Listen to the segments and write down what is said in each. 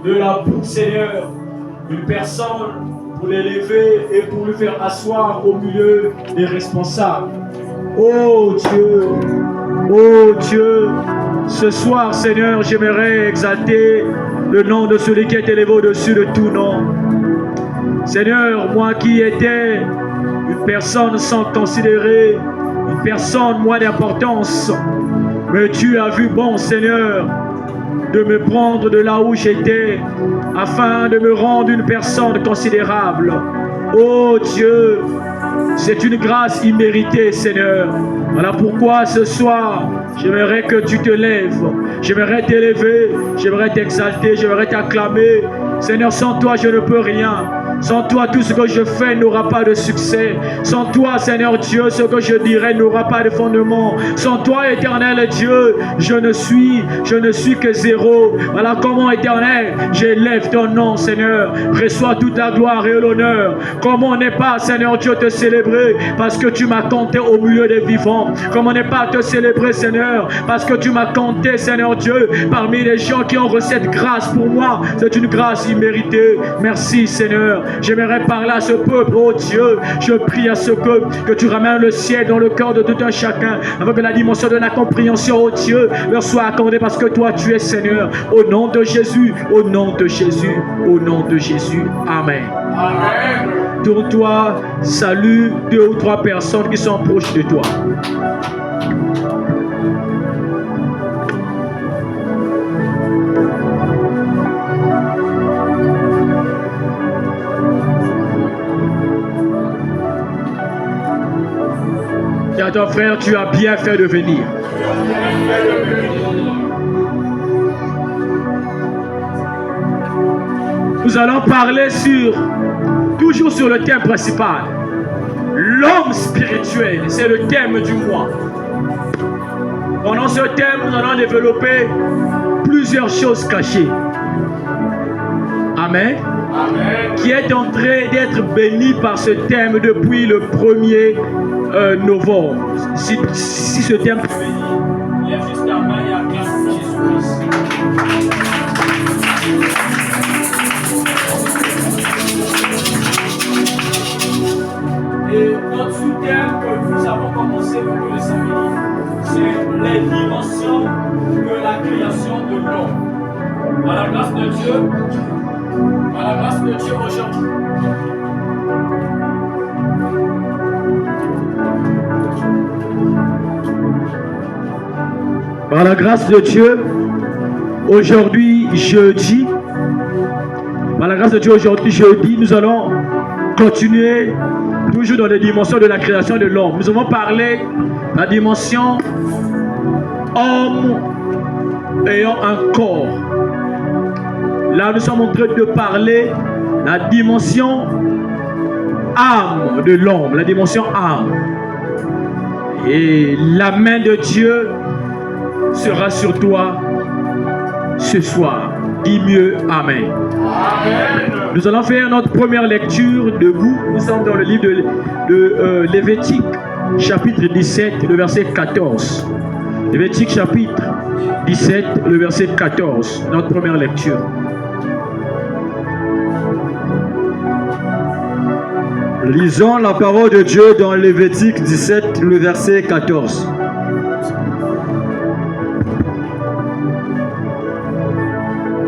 de la boue, Seigneur, une personne pour l'élever et pour le faire asseoir au milieu des responsables. Oh Dieu, ce soir, Seigneur, j'aimerais exalter le nom de celui qui est élevé au-dessus de tout nom. Seigneur, moi qui étais une personne sans considérer, une personne moins d'importance, mais tu as vu bon, Seigneur, de me prendre de là où j'étais afin de me rendre une personne considérable. Oh Dieu, c'est une grâce imméritée, Seigneur. Voilà pourquoi ce soir, j'aimerais que tu te lèves. J'aimerais t'élever, j'aimerais t'exalter, j'aimerais t'acclamer. Seigneur, sans toi, je ne peux rien. Sans toi, tout ce que je fais n'aura pas de succès. Sans toi, Seigneur Dieu, ce que je dirai n'aura pas de fondement. Sans toi, éternel Dieu, je ne suis que zéro. Voilà comment, éternel, j'élève ton nom, Seigneur. Reçois toute la gloire et l'honneur. Comment n'est pas, Seigneur Dieu, te célébrer parce que tu m'as compté au milieu des vivants. Comment n'est pas te célébrer, Seigneur, parce que tu m'as compté, Seigneur Dieu, parmi les gens qui ont reçu cette grâce pour moi. C'est une grâce imméritée. Merci, Seigneur. J'aimerais parler à ce peuple, oh Dieu, je prie à ce peuple que tu ramènes le ciel dans le cœur de tout un chacun, afin que la dimension de la compréhension, oh Dieu, leur soit accordée parce que toi tu es Seigneur. Au nom de Jésus, au nom de Jésus, au nom de Jésus. Amen. Amen. Tourne-toi, salue 2 ou 3 personnes qui sont proches de toi. Dis à ton frère, tu as bien fait de venir. Nous allons parler toujours sur le thème principal. L'homme spirituel, c'est le thème du mois. Pendant ce thème, nous allons développer plusieurs choses cachées. Amen. Amen. Qui est en train d'être béni par ce thème depuis le 1er novembre. Si ce thème est béni, il y a juste un mal et un classe pour Jésus-Christ. Et notre sous-thème que nous avons commencé le samedi, c'est les dimensions de la création de l'homme. Par la grâce de Dieu, aujourd'hui. Par la grâce de Dieu, aujourd'hui, jeudi, nous allons continuer toujours dans les dimensions de la création de l'homme. Nous avons parlé de la dimension homme ayant un corps. Là, nous sommes en train de parler de la dimension âme de l'homme, la dimension âme. Et la main de Dieu sera sur toi ce soir. Dis mieux Amen. Amen. Nous allons faire notre première lecture debout. Nous sommes dans le livre de Lévitique, chapitre 17, le verset 14. Lévitique, chapitre 17, le verset 14. Notre première lecture. Lisons la parole de Dieu dans Lévitique 17, le verset 14.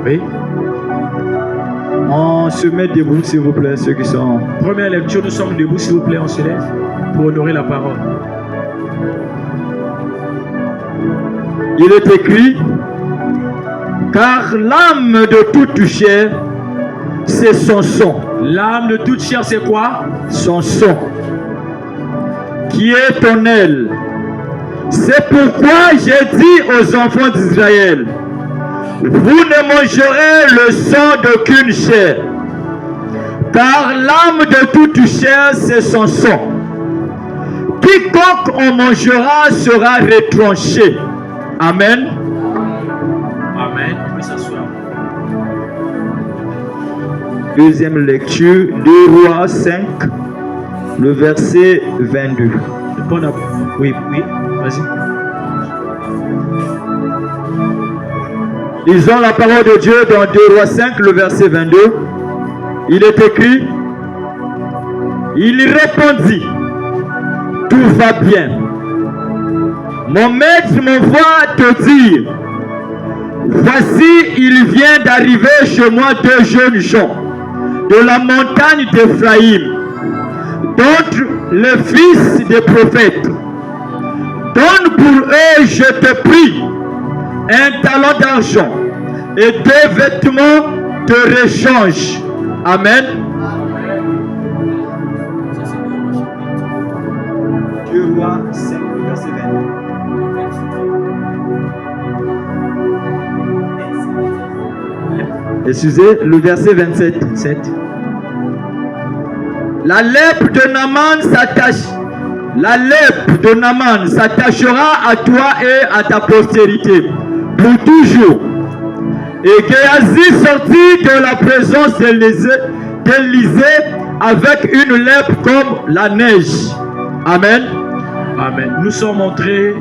Oui. On se met debout, s'il vous plaît, ceux qui sont... Première lecture, nous sommes debout, s'il vous plaît, on se lève pour honorer la parole. Il est écrit, car l'âme de toute chair, c'est son son. L'âme de toute chair, c'est quoi? Son son. Qui est ton aile. C'est pourquoi j'ai dit aux enfants d'Israël, vous ne mangerez le sang d'aucune chair, car l'âme de toute chair, c'est son sang. Quiconque en mangera sera retranché. Amen. Amen. Oui, s'asseoir. Deuxième lecture, 2 Rois 5, le verset 22. Oui, vas-y. Lisons la parole de Dieu dans 2 Rois 5, le verset 22. Il est écrit, il répondit, tout va bien. Mon maître m'envoie te dire, voici, il vient d'arriver chez moi 2 jeunes gens de la montagne d'Ephraïm, dont le fils des prophètes. Donne pour eux, je te prie, un talent d'argent et 2 vêtements de rechange. Amen. 2 Rois 5, verset 20. Excusez, le verset 27. 7. La lèpre de Naaman s'attache. La lèpre de Naaman s'attachera à toi et à ta postérité pour toujours. Et Géasi sortit de la présence d'Élisée avec une lèpre comme la neige. Amen. Amen. Nous sommes en train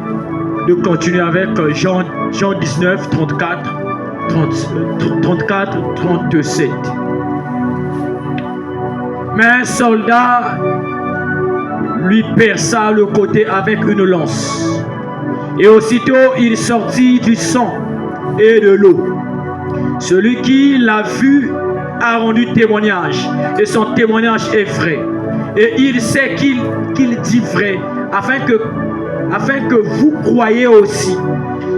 de continuer avec Jean 19, 34, 37. Mais un soldat lui perça le côté avec une lance. Et aussitôt il sortit du sang et de l'eau. Celui qui l'a vu a rendu témoignage, et son témoignage est vrai. Et il sait qu'il dit vrai, afin que vous croyiez aussi.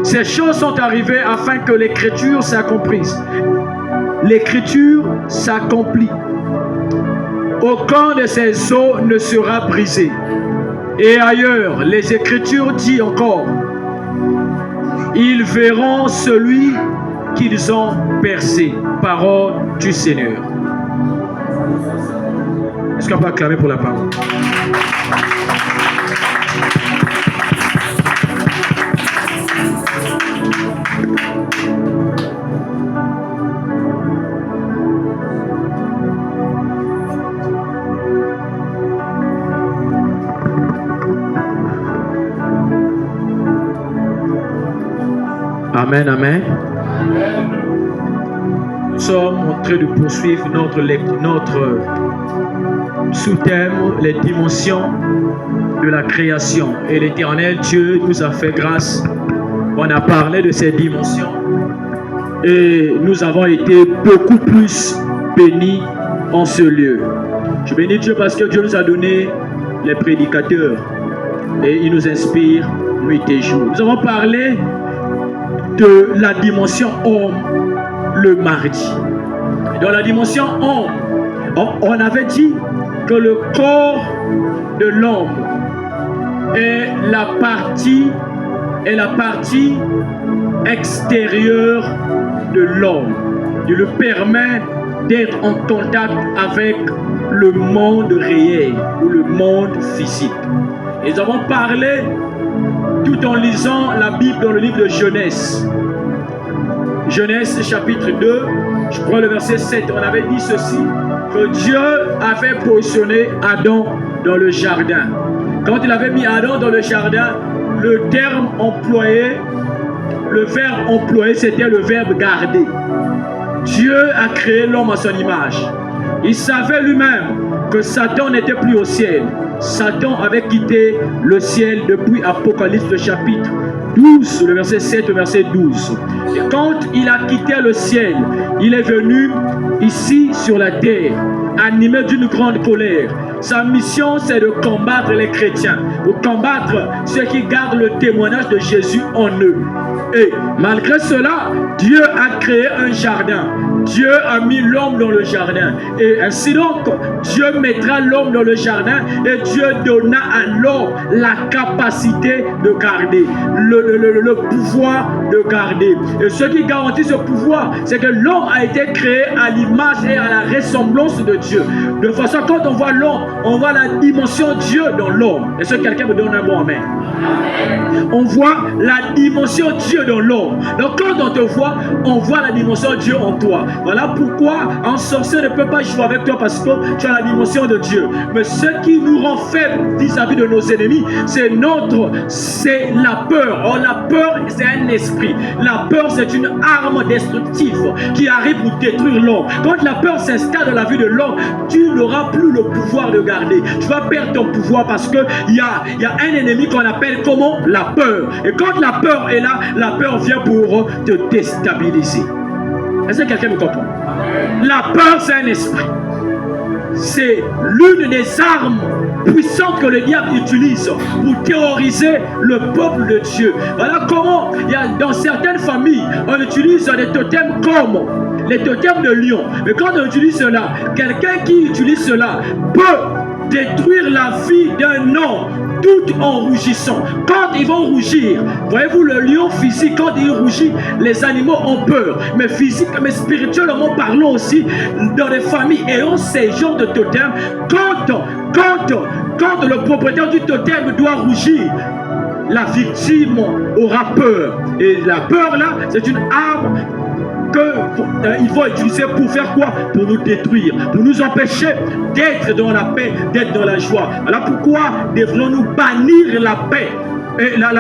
Ces choses sont arrivées afin que l'écriture s'accomplisse. L'écriture s'accomplit. Aucun de ces os ne sera brisé. Et ailleurs, les Écritures disent encore, ils verront celui qu'ils ont percé. Parole du Seigneur. Est-ce qu'on peut acclamer pour la parole? Amen, amen. Nous sommes en train de poursuivre notre sous-thème, les dimensions de la création. Et l'Éternel Dieu nous a fait grâce. On a parlé de ces dimensions et nous avons été beaucoup plus bénis en ce lieu. Je bénis Dieu parce que Dieu nous a donné les prédicateurs et il nous inspire nuit et jour. Nous avons parlé de la dimension homme le mardi. Dans la dimension homme, on avait dit que le corps de l'homme est la partie extérieure de l'homme. Il lui permet d'être en contact avec le monde réel ou le monde physique. Et nous avons parlé tout en lisant la Bible dans le livre de Genèse. Genèse chapitre 2, je prends le verset 7. On avait dit ceci, que Dieu avait positionné Adam dans le jardin. Quand il avait mis Adam dans le jardin, le terme employé, le verbe employé, c'était le verbe garder. Dieu a créé l'homme à son image. Il savait lui-même que Satan n'était plus au ciel. Satan avait quitté le ciel depuis Apocalypse le chapitre 12, le verset 7 au verset 12. Et quand il a quitté le ciel, il est venu ici sur la terre, animé d'une grande colère. Sa mission, c'est de combattre les chrétiens, de combattre ceux qui gardent le témoignage de Jésus en eux. Et malgré cela, Dieu a créé un jardin. Dieu a mis l'homme dans le jardin. Et ainsi donc, Dieu mettra l'homme dans le jardin et Dieu donna à l'homme la capacité de garder, le pouvoir de garder. Et ce qui garantit ce pouvoir, c'est que l'homme a été créé à l'image et à la ressemblance de Dieu. De façon, quand on voit l'homme, on voit la dimension Dieu dans l'homme. Est-ce que quelqu'un me donne un bon amen? On voit la dimension Dieu dans l'homme. Donc quand on te voit, on voit la dimension Dieu en toi. Voilà pourquoi un sorcier ne peut pas jouer avec toi parce que tu as la dimension de Dieu. Mais ce qui nous rend faibles vis-à-vis de nos ennemis, c'est la peur. Or la peur, c'est un esprit. La peur, c'est une arme destructive qui arrive pour détruire l'homme. Quand la peur s'installe dans la vie de l'homme, tu n'auras plus le pouvoir de garder. Tu vas perdre ton pouvoir parce que il y a un ennemi qu'on appelle comment? La peur. Et quand la peur est là, la peur vient pour te déstabiliser. Est-ce que quelqu'un me comprend? La peur, c'est un esprit. C'est l'une des armes puissantes que le diable utilise pour terroriser le peuple de Dieu. Voilà comment, dans certaines familles, on utilise des totems comme les totems de lion. Mais quand on utilise cela, quelqu'un qui utilise cela peut détruire la vie d'un homme tout en rougissant. Quand ils vont rougir, voyez-vous, le lion physique, quand il rougit, les animaux ont peur. Mais physique, mais spirituellement parlant aussi, dans les familles ayant ces genres de totems, quand le propriétaire du totem doit rougir, la victime aura peur. Et la peur là, c'est une arme qu'il faut utiliser pour faire quoi? Pour nous détruire, pour nous empêcher d'être dans la paix, d'être dans la joie. Voilà pourquoi devrions-nous bannir la paix et la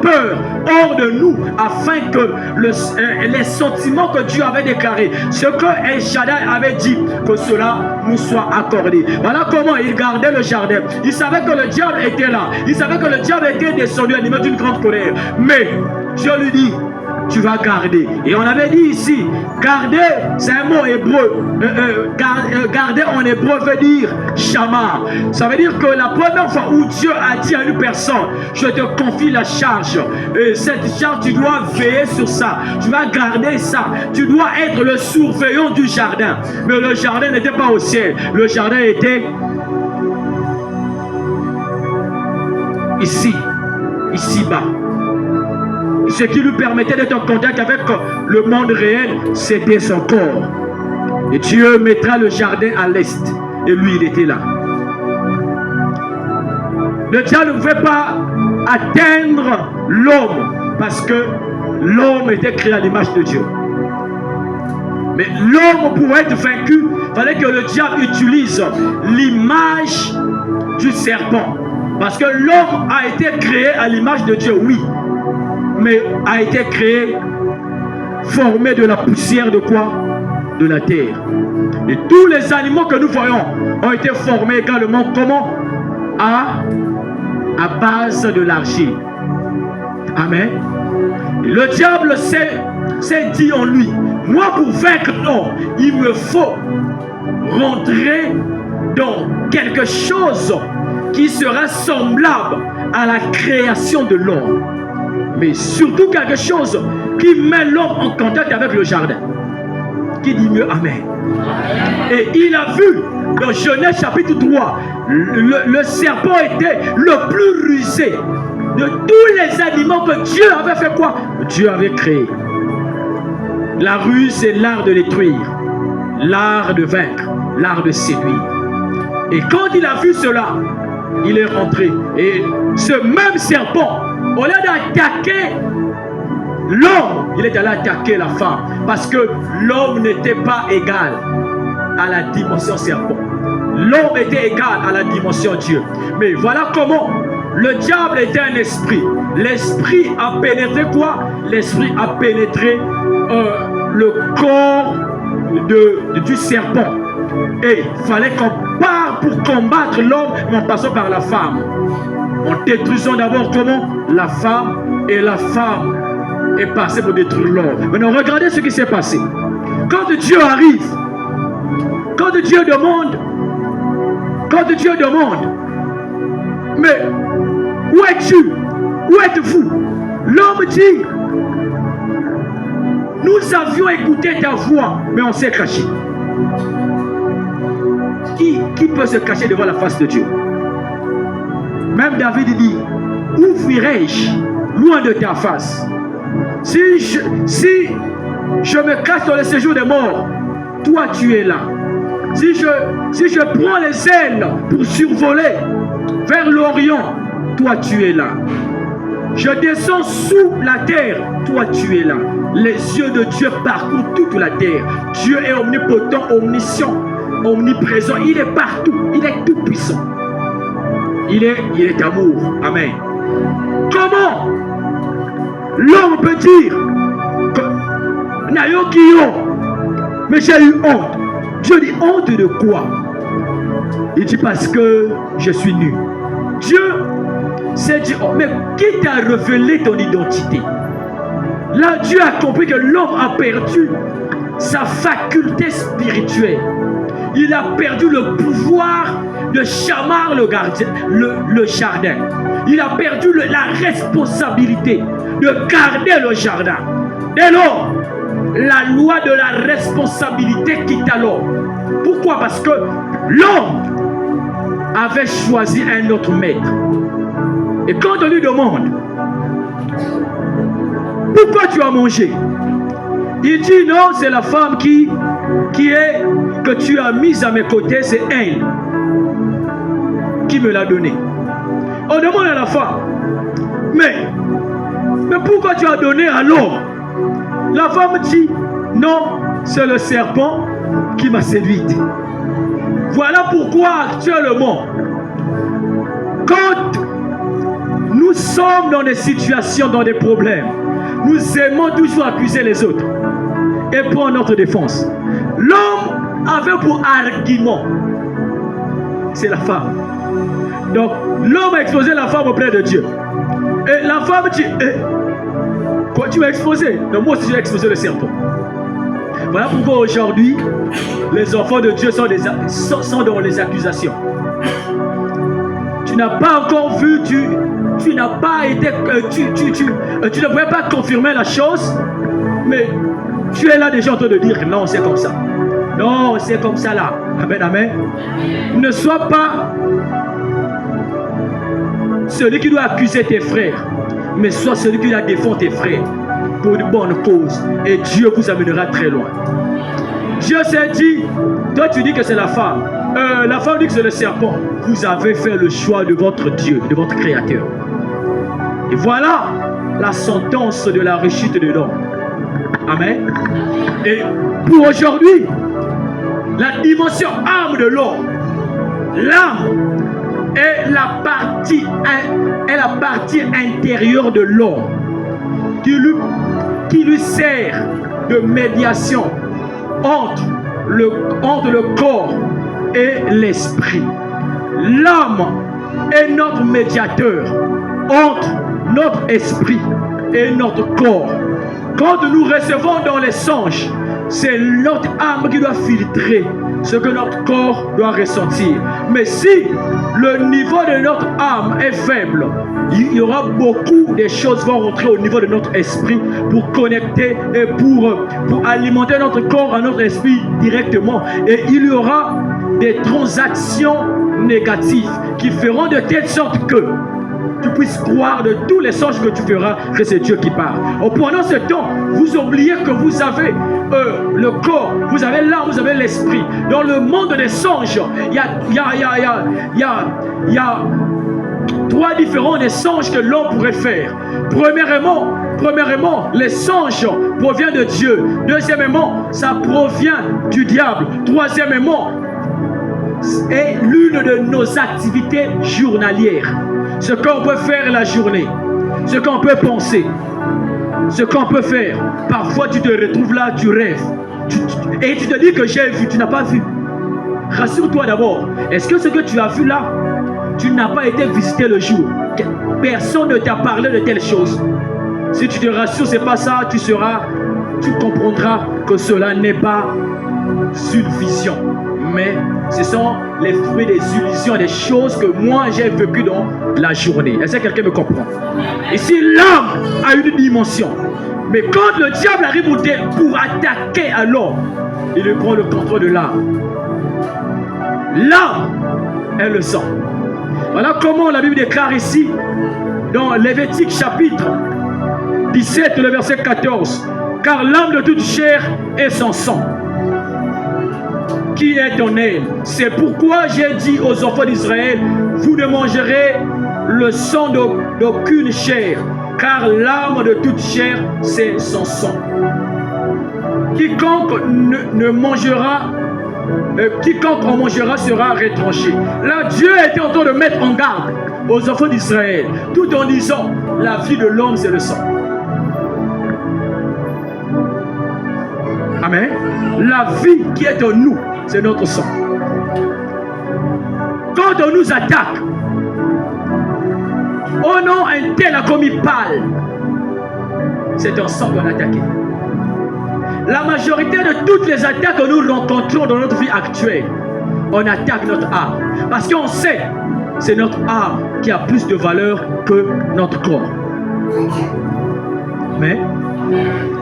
peur hors de nous, afin que les sentiments que Dieu avait déclarés, ce que El Shaddai avait dit, que cela nous soit accordé. Voilà comment il gardait le jardin. Il savait que le diable était là. Il savait que le diable était descendu animé d'une grande colère. Mais Dieu lui dit, tu vas garder. Et on avait dit ici, garder, c'est un mot hébreu. Garder en hébreu veut dire shamar. Ça veut dire que la première fois où Dieu a dit à une personne, je te confie la charge. Et cette charge, tu dois veiller sur ça. Tu vas garder ça. Tu dois être le surveillant du jardin. Mais le jardin n'était pas au ciel. Le jardin était ici-bas. Ce qui lui permettait d'être en contact avec le monde réel, c'était son corps. Et Dieu mettra le jardin à l'est. Et lui, il était là. Le diable ne pouvait pas atteindre l'homme parce que l'homme était créé à l'image de Dieu. Mais l'homme, pour être vaincu, il fallait que le diable utilise l'image du serpent. Parce que l'homme a été créé à l'image de Dieu, oui. Mais a été créé, formé de la poussière de quoi? De la terre. Et tous les animaux que nous voyons ont été formés également comment? À base de l'argile. Amen. Et le diable s'est dit en lui, moi pour vaincre l'homme, il me faut rentrer dans quelque chose qui sera semblable à la création de l'homme. Mais surtout quelque chose qui met l'homme en contact avec le jardin. Qui dit mieux Amen. Et il a vu dans Genèse chapitre 3, le serpent était le plus rusé de tous les animaux que Dieu avait fait quoi? Dieu avait créé. La ruse, c'est l'art de détruire, l'art de vaincre, l'art de séduire. Et quand il a vu cela, il est rentré. Et ce même serpent, au lieu d'attaquer l'homme, il est allé attaquer la femme. Parce que l'homme n'était pas égal à la dimension serpent. L'homme était égal à la dimension Dieu. Mais voilà comment le diable était un esprit. L'esprit a pénétré quoi? L'esprit a pénétré le corps du serpent. Et il fallait qu'on parte pour combattre l'homme, mais en passant par la femme. En détruisant d'abord comment? La femme, et la femme est passée pour détruire l'homme. Maintenant, regardez ce qui s'est passé. Quand Dieu arrive, quand Dieu demande, mais où es-tu? Où êtes-vous? L'homme dit, nous avions écouté ta voix, mais on s'est caché. Qui peut se cacher devant la face de Dieu? Même David dit, où fuirai-je loin de ta face? Si je me cache dans le séjour des morts, toi tu es là. Si je prends les ailes pour survoler vers l'Orient, toi tu es là. Je descends sous la terre, toi tu es là. Les yeux de Dieu parcourent toute la terre. Dieu est omnipotent, omniscient, omniprésent. Il est partout, il est tout puissant. Il est amour. Amen. Comment l'homme peut dire que Nayokiyo, mais j'ai eu honte. Dieu dit honte de quoi? Il dit parce que je suis nu. Dieu s'est dit, oh, mais qui t'a révélé ton identité? Là, Dieu a compris que l'homme a perdu sa faculté spirituelle. Il a perdu le pouvoir de chamar le jardin. Il a perdu la responsabilité de garder le jardin. Dès lors, la loi de la responsabilité quitte l'homme. Pourquoi? Parce que l'homme avait choisi un autre maître. Et quand on lui demande pourquoi tu as mangé, il dit non, c'est la femme que tu as mise à mes côtés, c'est elle qui me l'a donné. On demande à la femme, mais pourquoi tu as donné à l'homme? La femme dit non, c'est le serpent qui m'a séduite. Voilà pourquoi actuellement, quand nous sommes dans des situations, dans des problèmes, nous aimons toujours accuser les autres et prendre notre défense. L'homme avait pour argument, c'est la femme. Donc l'homme a exposé la femme auprès de Dieu. Et la femme dit, quoi tu m'as exposé? Donc moi aussi j'ai exposé le serpent. Voilà pourquoi aujourd'hui, les enfants de Dieu sont dans les accusations. Tu n'as pas encore vu, tu n'as pas été, tu ne pouvais pas confirmer la chose, mais tu es là déjà en train de dire non, c'est comme ça. Non, c'est comme ça là. Amen, amen. Ne sois pas celui qui doit accuser tes frères, mais sois celui qui doit défendre tes frères pour une bonne cause. Et Dieu vous amènera très loin. Dieu s'est dit, toi tu dis que c'est la femme. La femme dit que c'est le serpent. Vous avez fait le choix de votre Dieu, de votre Créateur. Et voilà la sentence de la rechute de l'homme. Amen. Et pour aujourd'hui, la dimension âme de l'homme, l'âme est la partie intérieure de l'homme qui lui sert de médiation entre le corps et l'esprit. L'âme est notre médiateur entre notre esprit et notre corps. Quand nous recevons dans les songes, c'est notre âme qui doit filtrer ce que notre corps doit ressentir. Mais si le niveau de notre âme est faible, il y aura beaucoup de choses qui vont rentrer au niveau de notre esprit pour connecter et pour alimenter notre corps à notre esprit directement. Et il y aura des transactions négatives qui feront de telle sorte que tu puisses croire de tous les songes que tu feras que c'est Dieu qui parle. Pendant ce temps, vous oubliez que vous avez le corps, vous avez l'âme, vous avez l'esprit. Dans le monde des songes, il y a trois différents des songes que l'homme pourrait faire. Premièrement, les songes proviennent de Dieu. Deuxièmement, ça provient du diable. Troisièmement, est l'une de nos activités journalières. Ce qu'on peut faire la journée, ce qu'on peut penser, ce qu'on peut faire. Parfois tu te retrouves là, tu rêves et tu te dis que j'ai vu, tu n'as pas vu. Rassure-toi d'abord, est-ce que ce que tu as vu là, tu n'as pas été visité le jour? Personne ne t'a parlé de telle chose. Si tu te rassures, c'est pas ça, tu comprendras que cela n'est pas une vision, mais ce sont les fruits des illusions, des choses que moi j'ai vécues dans la journée. Est-ce que quelqu'un me comprend? Ici, l'âme a une dimension. Mais quand le diable arrive pour attaquer à l'homme, il lui prend le contrôle de l'âme. L'âme est le sang. Voilà comment la Bible déclare ici, dans Lévitique chapitre 17, le verset 14. Car l'âme de toute chair est son sang, qui est en elle. C'est pourquoi j'ai dit aux enfants d'Israël, vous ne mangerez le sang d'aucune chair. car l'âme de toute chair, c'est son sang. Quiconque ne mangera, quiconque en mangera sera retranché. Là, Dieu était en train de mettre en garde aux enfants d'Israël, tout en disant, la vie de l'homme, c'est le sang. Amen. La vie qui est en nous, c'est notre sang. Quand on nous attaque, oh non, un tel a commis pâle, c'est un sang qu'on a attaqué. La majorité de toutes les attaques que nous rencontrons dans notre vie actuelle, on attaque notre âme. Parce qu'on sait, c'est notre âme qui a plus de valeur que notre corps. Mais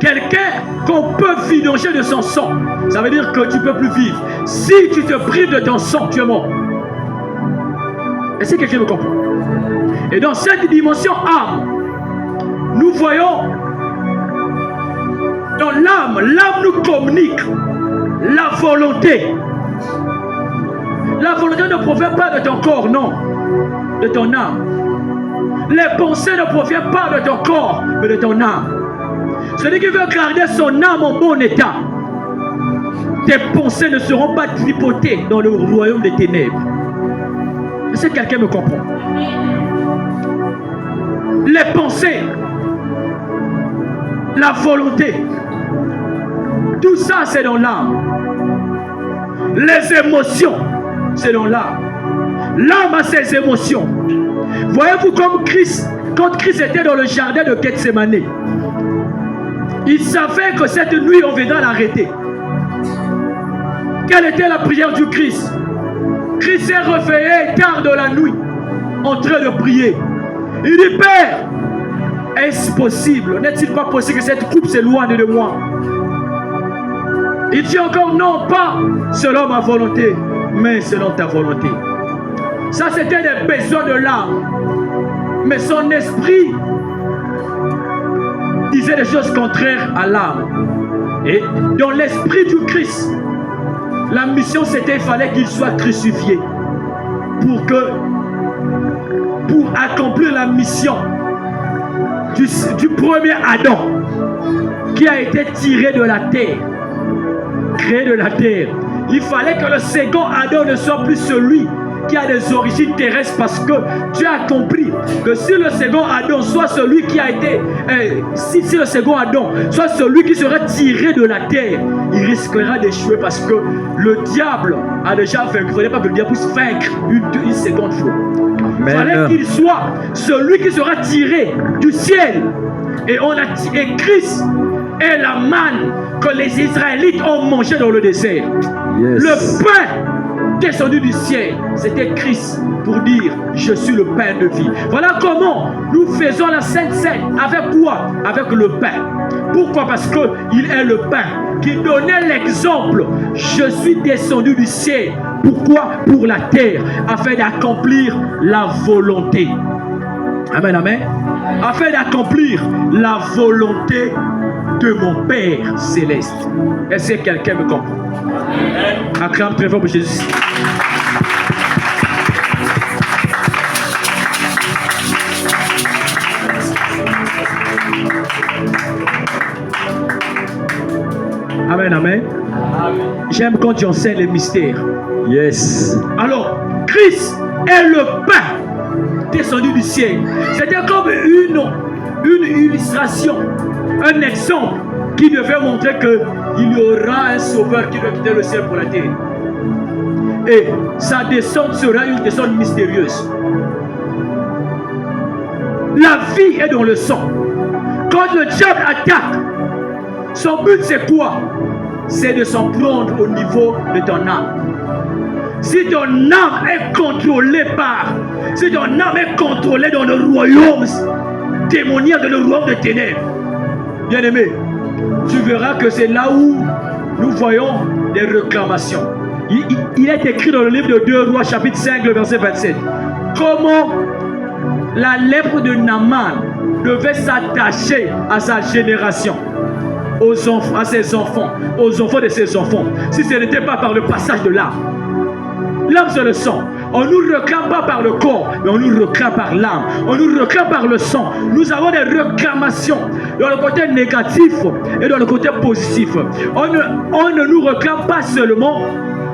quelqu'un qu'on peut vidanger de son sang, ça veut dire que tu ne peux plus vivre. Si tu te prives de ton sang, tu es mort. Est-ce que quelqu'un me comprend? Et dans cette dimension âme, nous voyons dans l'âme, l'âme nous communique la volonté. La volonté ne provient pas de ton corps, non, de ton âme. Les pensées ne proviennent pas de ton corps, mais de ton âme. Celui qui veut garder son âme en bon état, tes pensées ne seront pas tripotées dans le royaume des ténèbres. Est-ce que quelqu'un me comprend? Les pensées, la volonté, tout ça c'est dans l'âme. Les émotions, c'est dans l'âme. L'âme a ses émotions. Voyez-vous comme Christ, quand Christ était dans le jardin de Gethsémane, il savait que cette nuit on viendra l'arrêter. Quelle était la prière du Christ? Christ s'est réveillé tard de la nuit, en train de prier. Il dit, Père, est-ce possible? N'est-il pas possible que cette coupe s'éloigne de moi? Il dit encore, non, pas selon ma volonté, mais selon ta volonté. Ça, c'était des besoins de l'âme. Mais son esprit disait des choses contraires à l'âme. Et dans l'esprit du Christ, la mission c'était, il fallait qu'il soit crucifié pour accomplir la mission du premier Adam qui a été tiré de la terre, créé de la terre. Il fallait que le second Adam ne soit plus celui qui a des origines terrestres, parce que Dieu a compris que si le second Adam soit celui qui a été si le second Adam soit celui qui sera tiré de la terre, il risquera d'échouer, parce que le diable a déjà vaincu. Il ne fallait pas que le diable puisse vaincre une seconde fois. Il fallait qu'il soit celui qui sera tiré du ciel. Et Christ est la manne que les Israélites ont mangé dans le désert. Yes. Le pain descendu du ciel, c'était Christ pour dire, je suis le pain de vie. Voilà comment nous faisons la Sainte Seine. Avec quoi? Avec le pain. Pourquoi? Parce qu'il est le pain qui donnait l'exemple. Je suis descendu du ciel. Pourquoi? Pour la terre, afin d'accomplir la volonté. Amen, amen. Afin d'accomplir la volonté de mon Père céleste. Est-ce que quelqu'un me comprend? Acclame très fort pour Jésus. Amen, amen. J'aime quand tu enseignes les mystères. Yes. Alors, Christ est le pain descendu du ciel. C'était comme une illustration, un exemple qui devait montrer qu'il y aura un sauveur qui doit quitter le ciel pour la terre. Et sa descente sera une descente mystérieuse. La vie est dans le sang. Quand le diable attaque, son but c'est quoi? C'est de s'en prendre au niveau de ton âme. Si ton âme est contrôlée si ton âme est contrôlée dans le royaume démoniaque, dans le royaume des ténèbres, bien aimé, tu verras que c'est là où nous voyons des réclamations. Il est écrit dans le livre de 2 Rois, chapitre 5, le verset 27. Comment la lèpre de Naaman devait s'attacher à sa génération, à ses enfants, aux enfants de ses enfants, si ce n'était pas par le passage de l'âme. L'âme, c'est le sang. On ne nous réclame pas par le corps, mais on nous réclame par l'âme. On nous réclame par le sang. Nous avons des réclamations dans le côté négatif et dans le côté positif. On ne nous réclame pas seulement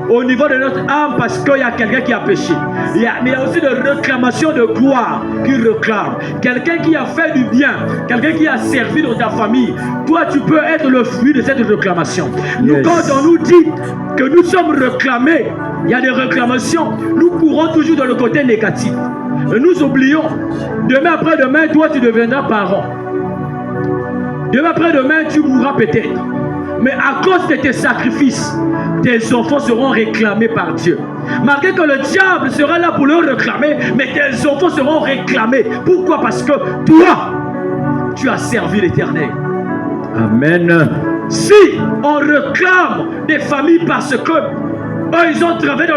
au niveau de notre âme parce qu'il y a quelqu'un qui a péché. Mais il y a aussi des réclamations de gloire qui réclament. Quelqu'un qui a fait du bien, quelqu'un qui a servi dans ta famille. Toi, tu peux être le fruit de cette réclamation. Nous, quand on nous dit que nous sommes réclamés, il y a des réclamations, nous courons toujours dans le côté négatif. Et nous oublions, demain après-demain, toi, tu deviendras parent. Demain après-demain, tu mourras peut-être. Mais à cause de tes sacrifices, tes enfants seront réclamés par Dieu. Malgré que le diable sera là pour le réclamer, mais tes enfants seront réclamés. Pourquoi? Parce que toi, tu as servi l'Éternel. Amen. Si on réclame des familles parce que eux, ils ont travaillé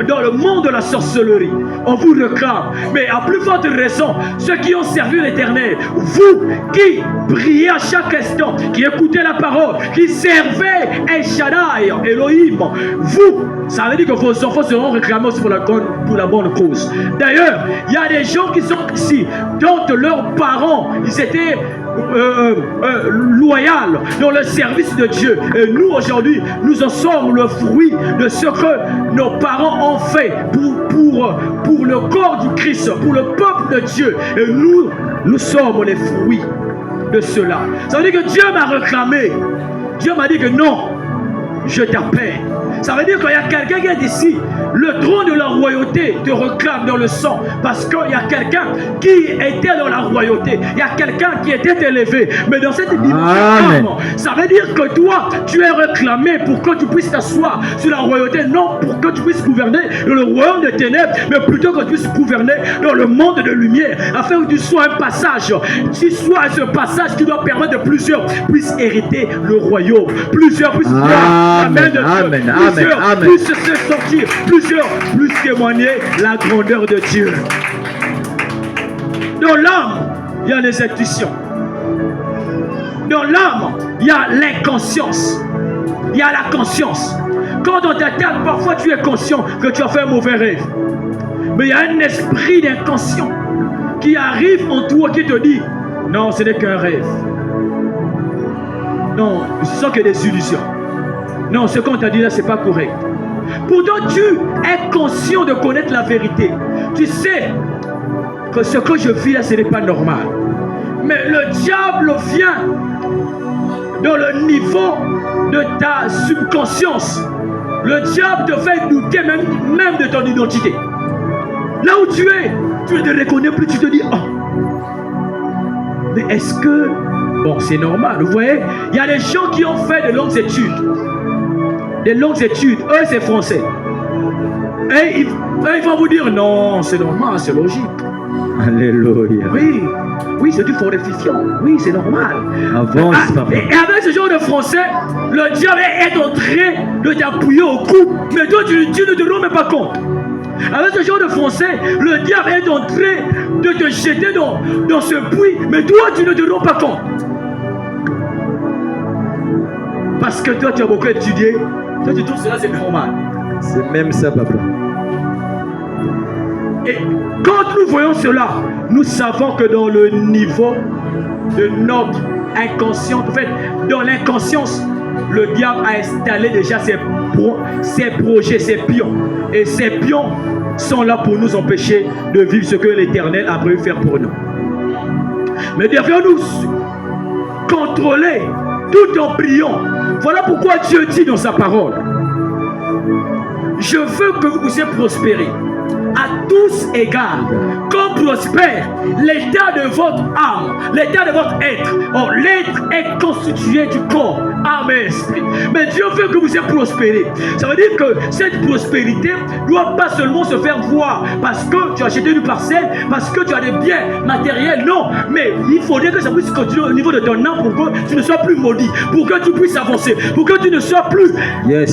dans le monde de la sorcellerie, on vous réclame. Mais à plus forte raison, ceux qui ont servi l'Éternel, vous qui priez à chaque instant, qui écoutez la parole, qui servez El Shaddai, Elohim, vous, ça veut dire que vos enfants seront réclamés pour la bonne cause. D'ailleurs, il y a des gens qui sont ici, dont leurs parents, ils étaient loyal dans le service de Dieu. Et nous aujourd'hui, nous en sommes le fruit de ce que nos parents ont fait pour le corps du Christ, pour le peuple de Dieu. Et nous sommes les fruits de cela. Ça veut dire que Dieu m'a réclamé. Dieu m'a dit que non, je t'appelle. Ça veut dire qu'il y a quelqu'un qui est ici. Le trône de la royauté te réclame dans le sang. Parce qu'il y a quelqu'un qui était dans la royauté. Il y a quelqu'un qui était élevé. Mais dans cette dimension, ça veut dire que toi, tu es réclamé pour que tu puisses t'asseoir sur la royauté. Non pour que tu puisses gouverner dans le royaume des ténèbres, mais plutôt que tu puisses gouverner dans le monde de lumière. Afin que tu sois un passage. Tu sois ce passage qui doit permettre de plusieurs puissent hériter le royaume. Plusieurs puissent voir la main de Dieu. Plusieurs puissent se sortir. Plusieurs puissent témoigner la grandeur de Dieu. Dans l'âme, il y a les intuitions. Dans l'âme, il y a l'inconscience. Il y a la conscience. Quand on t'attaque, parfois tu es conscient que tu as fait un mauvais rêve. Mais il y a un esprit d'inconscient qui arrive en toi qui te dit non, ce n'est qu'un rêve. Non, ce sont que des illusions. Non, ce qu'on t'a dit là, ce n'est pas correct. Pourtant, tu es conscient de connaître la vérité. Tu sais que ce que je vis là, ce n'est pas normal. Mais le diable vient dans le niveau de ta subconscience. Le diable te fait douter même de ton identité. Là où tu ne te reconnais plus, tu te dis, oh, mais est-ce que... Bon, c'est normal, vous voyez. Il y a des gens qui ont fait de longues études. Des longues études, eux c'est français. Et ils vont vous dire, non, c'est normal, c'est logique. Alléluia. Oui, c'est du fortifiant. Oui, c'est normal. Avance, papa. Et avec ce genre de français, le diable est en train de t'appuyer au cou. Mais toi, tu ne te rends même pas compte. Avec ce genre de français, le diable est en train de te jeter dans ce puits. Mais toi, tu ne te rends pas compte. Parce que toi, tu as beaucoup étudié. Toi, tu trouves cela, c'est normal. C'est même ça, papa. Et quand nous voyons cela, nous savons que dans le niveau de notre inconscient, en fait, dans l'inconscience, le diable a installé déjà ses projets, ses pions. Et ces pions sont là pour nous empêcher de vivre ce que l'Éternel a prévu faire pour nous. Mais devions-nous contrôler tout en priant. Voilà pourquoi Dieu dit dans sa parole, je veux que vous puissiez prospérer à tous égards, comme prospère l'état de votre âme, l'état de votre être. Or, l'être est constitué du corps, âme et esprit. Mais Dieu veut que vous puissiez prospérer. Ça veut dire que cette prospérité ne doit pas seulement se faire voir parce que tu as acheté une parcelle, parce que tu as des biens matériels. Non, mais il faudrait que ça puisse continuer au niveau de ton âme pour que tu ne sois plus maudit, pour que tu puisses avancer, pour que tu ne sois plus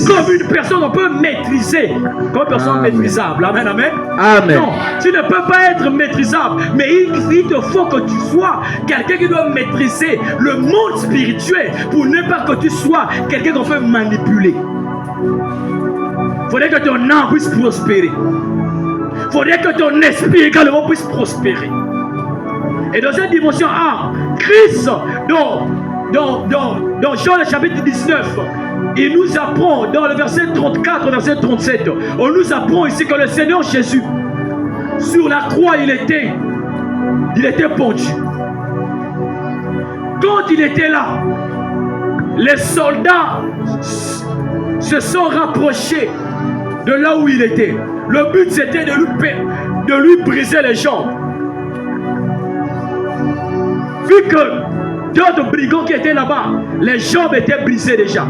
comme une personne qu'on peut maîtriser, comme une personne maîtrisable. Amen, amen. Amen. Non, tu ne peux pas être maîtrisable, mais il te faut que tu sois quelqu'un qui doit maîtriser le monde spirituel pour ne pas que tu sois quelqu'un qu'on peut manipuler. Il faudrait que ton âme puisse prospérer. Il faudrait que ton esprit également puisse prospérer. Et dans cette dimension Christ, dans Jean le chapitre 19, il nous apprend dans le verset 34, verset 37, on nous apprend ici que le Seigneur Jésus, sur la croix, il était pendu. Quand il était là, les soldats se sont rapprochés de là où il était. Le but c'était de lui briser les jambes. Vu que d'autres brigands qui étaient là-bas, les jambes étaient brisées déjà.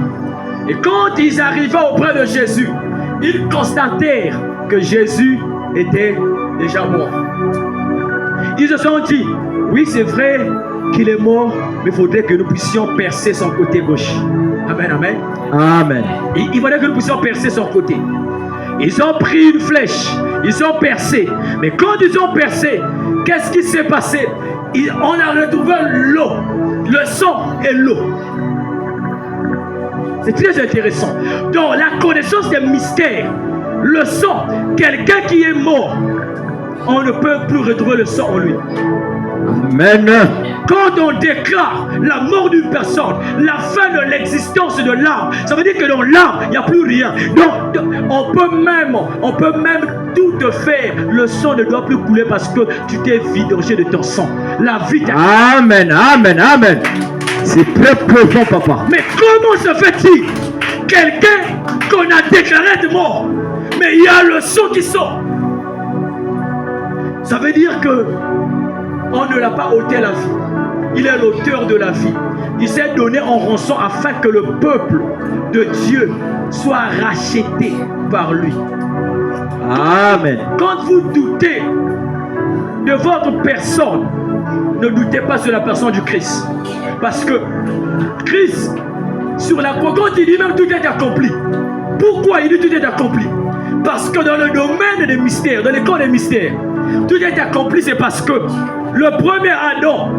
Et quand ils arrivaient auprès de Jésus, ils constatèrent que Jésus était déjà mort. Ils se sont dit, oui c'est vrai qu'il est mort, mais il faudrait que nous puissions percer son côté gauche. Amen, amen. Amen. Il faudrait que nous puissions percer son côté. Ils ont pris une flèche, ils ont percé. Mais quand ils ont percé, qu'est-ce qui s'est passé? On a retrouvé l'eau, le sang et l'eau. C'est très intéressant. Donc la connaissance des mystères, le sang, quelqu'un qui est mort, on ne peut plus retrouver le sang en lui. Amen. Quand on déclare la mort d'une personne, la fin de l'existence de l'âme, ça veut dire que dans l'âme, il n'y a plus rien. Donc, on peut même tout te faire. Le sang ne doit plus couler parce que tu t'es vidangé de ton sang. La vie t'a... Amen, amen, amen. C'est très profond, papa. Mais comment se fait-il? Quelqu'un qu'on a déclaré être mort, mais il y a le sang qui sort. Ça veut dire que on ne l'a pas ôté la vie. Il est l'auteur de la vie. Il s'est donné en rançon afin que le peuple de Dieu soit racheté par lui. Amen. Quand vous doutez de votre personne, ne doutez pas sur la personne du Christ. Parce que Christ, sur la croix, quand il dit même tout est accompli. Pourquoi il dit tout est accompli? Parce que dans le domaine des mystères, dans l'école des mystères, tout est accompli, c'est parce que le premier Adam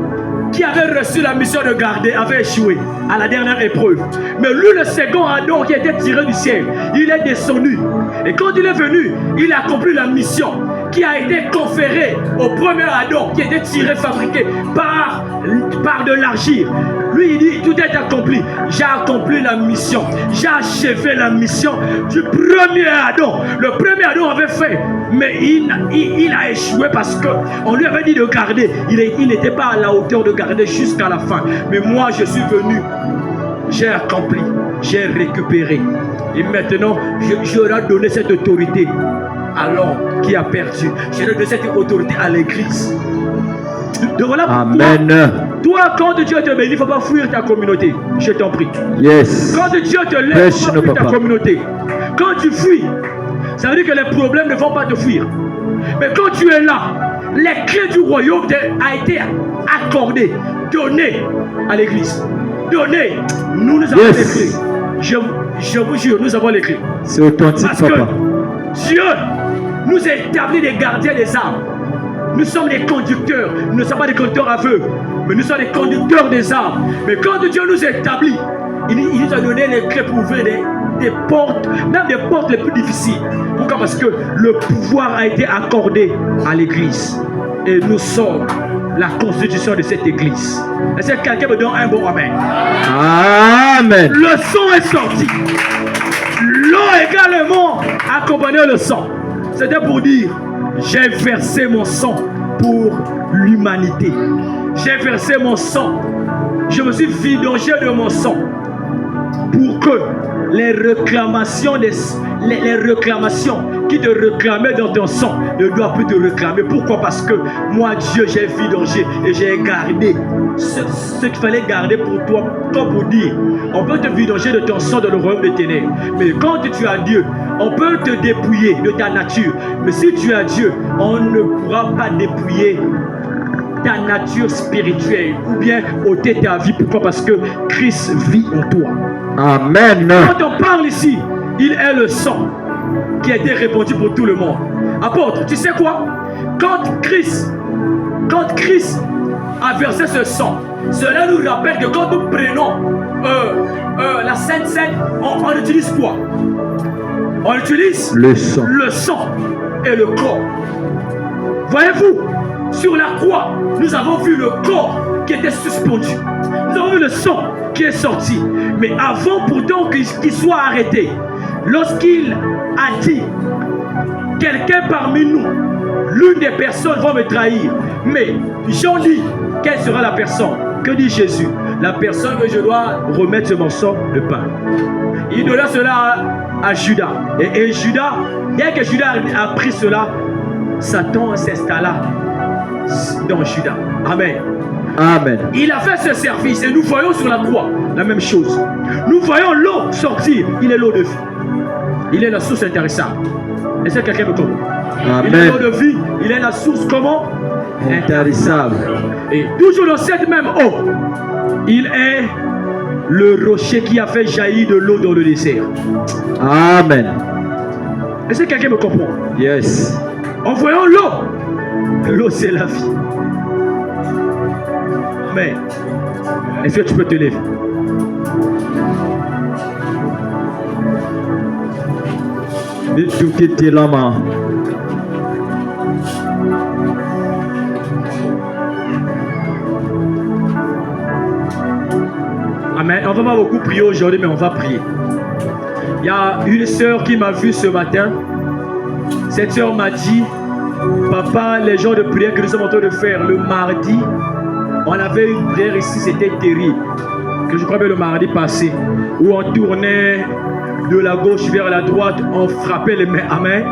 qui avait reçu la mission de garder avait échoué à la dernière épreuve. Mais lui, le second Adam qui était tiré du ciel, il est descendu. Et quand il est venu, il a accompli la mission qui a été conférée au premier Adam qui était tiré, fabriqué par de l'argile. Lui, il dit, tout est accompli. J'ai accompli la mission. J'ai achevé la mission du premier Adam. Le premier Adam avait fait, mais il a échoué parce qu'on lui avait dit de garder. Il n'était pas à la hauteur de garder jusqu'à la fin. Mais moi, je suis venu. J'ai accompli. J'ai récupéré. Et maintenant, je leur ai donné cette autorité à l'homme qui a perdu. J'ai donné cette autorité à l'église. Donc voilà pourquoi, amen. Toi, quand Dieu te bénit, il ne faut pas fuir ta communauté. Je t'en prie. Yes. Quand Dieu te lève, il ne faut pas fuir ta communauté. Quand tu fuis, ça veut dire que les problèmes ne vont pas te fuir. Mais quand tu es là, les clés du royaume ont été accordées, données à l'église. Données. Nous avons les clés. Je vous jure, nous avons les clés. C'est authentique, parce papa. Que Dieu nous a établis des gardiens des âmes. Nous sommes des conducteurs. Nous ne sommes pas des conducteurs aveugles, mais nous sommes des conducteurs des âmes. Mais quand Dieu nous a établis, il nous a donné les clés pour ouvrir des portes, même des portes les plus difficiles. Pourquoi? Parce que le pouvoir a été accordé à l'église. Et nous sommes la constitution de cette église. Est-ce que quelqu'un me donne un bon amen? Amen. Le sang est sorti. L'eau également accompagnait le sang. C'était pour dire, j'ai versé mon sang pour l'humanité. J'ai versé mon sang. Je me suis vidangé de mon sang pour que les réclamations qui te réclamaient dans ton sang ne doivent plus te réclamer. Pourquoi? Parce que moi, Dieu, j'ai vidangé et j'ai gardé ce qu'il fallait garder pour toi. Comme pour dire, on peut te vidanger de ton sang dans le royaume des ténèbres. Mais quand tu as Dieu, on peut te dépouiller de ta nature. Mais si tu as Dieu, on ne pourra pas dépouiller ta nature spirituelle ou bien ôter ta vie. Pourquoi? Parce que Christ vit en toi. Amen. Quand on parle ici, il est le sang qui a été répandu pour tout le monde. Apôtre, tu sais quoi? Quand Christ a versé ce sang, cela nous rappelle que quand nous prenons la Sainte Seine, on utilise quoi? On utilise le sang et le corps. Voyez-vous, sur la croix, nous avons vu le corps qui était suspendu. Nous avons vu le sang qui est sorti. Mais avant pourtant qu'il soit arrêté, lorsqu'il a dit, quelqu'un parmi nous, l'une des personnes va me trahir. Mais Jean dit, quelle sera la personne? Que dit Jésus? La personne que je dois remettre ce morceau de pain. Il donna cela à Judas. Et Judas, dès que Judas a pris cela, Satan s'installa dans Judas. Amen. Amen. Il a fait ce service et nous voyons sur la croix la même chose. Nous voyons l'eau sortir. Il est l'eau de vie. Il est la source intéressante. Est-ce que quelqu'un me comprend? Amen. Il est l'eau de vie. Il est la source comment? Intarissable. Et toujours dans cette même eau, il est le rocher qui a fait jaillir de l'eau dans le désert. Amen. Est-ce que quelqu'un me comprend? Yes. En voyant l'eau, l'eau c'est la vie. Amen. Est-ce que tu peux te lever? Tout quitter la main. Amen. On va pas beaucoup prier aujourd'hui, mais on va prier. Il y a une sœur qui m'a vu ce matin. Cette sœur m'a dit, papa, les jours de prière que nous sommes en train de faire le mardi, on avait une prière ici, c'était terrible. Que je crois que le mardi passé, où on tournait de la gauche vers la droite, on frappait les mains. Amen.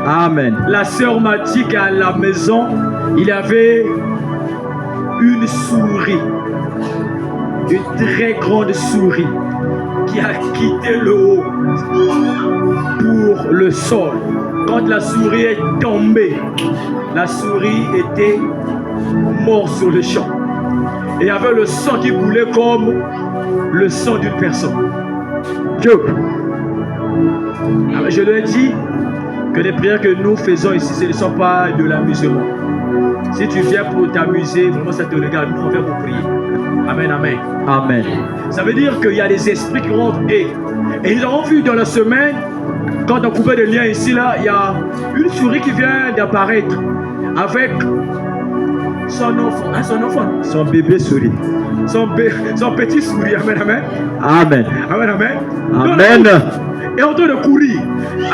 Amen. La sœur m'a dit qu'à la maison, il y avait une souris. Une très grande souris qui a quitté le haut pour le sol. Quand la souris est tombée, la souris était morte sur le champ. Et il y avait le sang qui coulait comme le sang d'une personne. Alors je leur ai dit que les prières que nous faisons ici, ce ne sont pas de l'amusement. Si tu viens pour t'amuser, vraiment ça te regarde, nous on vient pour prier. Amen, amen. Amen. Ça veut dire qu'il y a des esprits qui rentrent et nous avons vu dans la semaine, quand on coupait des liens ici, là, il y a une souris qui vient d'apparaître avec son enfant, son bébé souris. Son petit souris. Amen, amen. Amen. Amen, amen. Amen. Et en train de courir.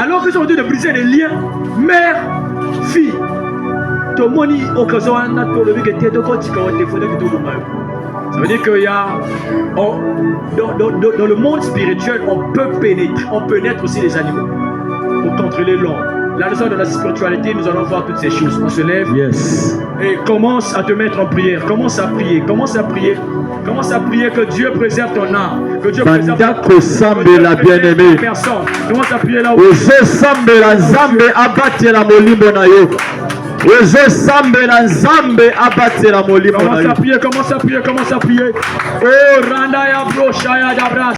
Alors qu'ils sont en train de briser les liens, mère, fille. Ça veut dire qu'il y a, dans le monde spirituel, on peut naître aussi les animaux pour contrôler l'homme. La leçon de la spiritualité, nous allons voir toutes ces choses. On se lève et commence à te mettre en prière. Commence à prier. Commence à prier. Commence à prier que Dieu préserve ton âme. Que Dieu préserve personne. Commence à prier là où. Commence à prier. Oh, Randa ya bro, Shaya Dabra.